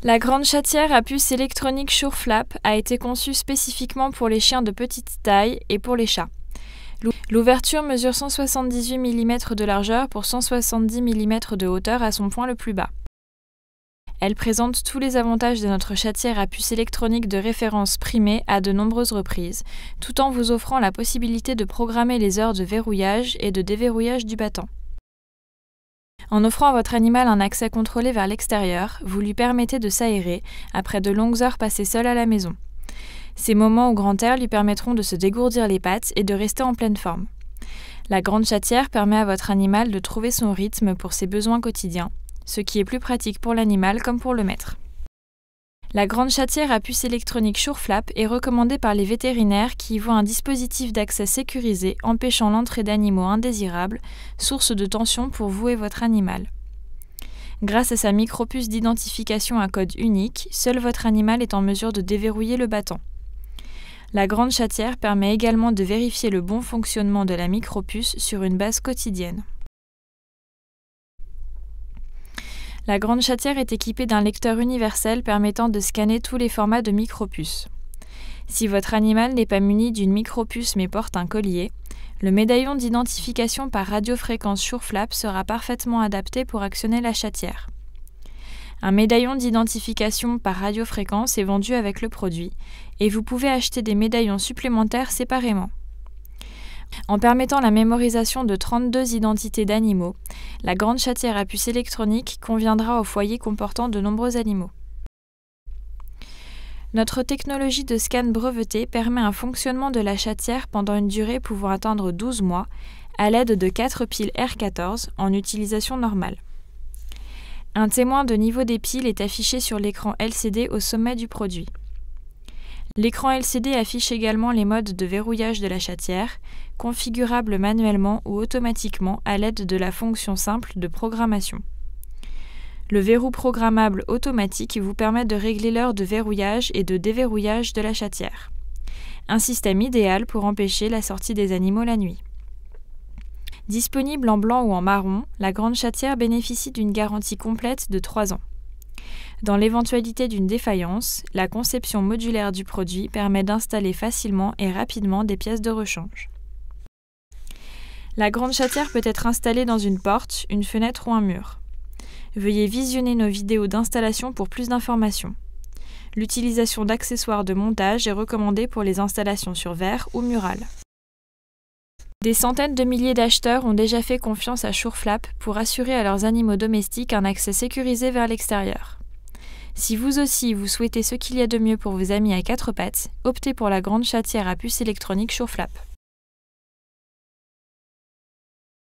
La grande chatière à puce électronique Shurflap a été conçue spécifiquement pour les chiens de petite taille et pour les chats. L'ouverture mesure 178 mm de largeur pour 170 mm de hauteur à son point le plus bas. Elle présente tous les avantages de notre chatière à puce électronique de référence primée à de nombreuses reprises, tout en vous offrant la possibilité de programmer les heures de verrouillage et de déverrouillage du battant. En offrant à votre animal un accès contrôlé vers l'extérieur, vous lui permettez de s'aérer après de longues heures passées seul à la maison. Ces moments au grand air lui permettront de se dégourdir les pattes et de rester en pleine forme. La grande chatière permet à votre animal de trouver son rythme pour ses besoins quotidiens, ce qui est plus pratique pour l'animal comme pour le maître. La grande chatière à puce électronique Shurflap est recommandée par les vétérinaires qui y voient un dispositif d'accès sécurisé empêchant l'entrée d'animaux indésirables, source de tension pour vous et votre animal. Grâce à sa micropuce d'identification à code unique, seul votre animal est en mesure de déverrouiller le battant. La grande chatière permet également de vérifier le bon fonctionnement de la micropuce sur une base quotidienne. La grande chatière est équipée d'un lecteur universel permettant de scanner tous les formats de micropuces. Si votre animal n'est pas muni d'une micropuce mais porte un collier, le médaillon d'identification par radiofréquence Shurflap sera parfaitement adapté pour actionner la chatière. Un médaillon d'identification par radiofréquence est vendu avec le produit, et vous pouvez acheter des médaillons supplémentaires séparément. En permettant la mémorisation de 32 identités d'animaux, la grande chatière à puce électronique conviendra aux foyers comportant de nombreux animaux. Notre technologie de scan brevetée permet un fonctionnement de la chatière pendant une durée pouvant atteindre 12 mois à l'aide de 4 piles R14 en utilisation normale. Un témoin de niveau des piles est affiché sur l'écran LCD au sommet du produit. L'écran LCD affiche également les modes de verrouillage de la chatière, configurables manuellement ou automatiquement à l'aide de la fonction simple de programmation. Le verrou programmable automatique vous permet de régler l'heure de verrouillage et de déverrouillage de la chatière. Un système idéal pour empêcher la sortie des animaux la nuit. Disponible en blanc ou en marron, la grande chatière bénéficie d'une garantie complète de 3 ans. Dans l'éventualité d'une défaillance, la conception modulaire du produit permet d'installer facilement et rapidement des pièces de rechange. La grande chatière peut être installée dans une porte, une fenêtre ou un mur. Veuillez visionner nos vidéos d'installation pour plus d'informations. L'utilisation d'accessoires de montage est recommandée pour les installations sur verre ou murales. Des centaines de milliers d'acheteurs ont déjà fait confiance à Shurflap pour assurer à leurs animaux domestiques un accès sécurisé vers l'extérieur. Si vous aussi vous souhaitez ce qu'il y a de mieux pour vos amis à 4 pattes, optez pour la grande chatière à puce électronique Shurflap.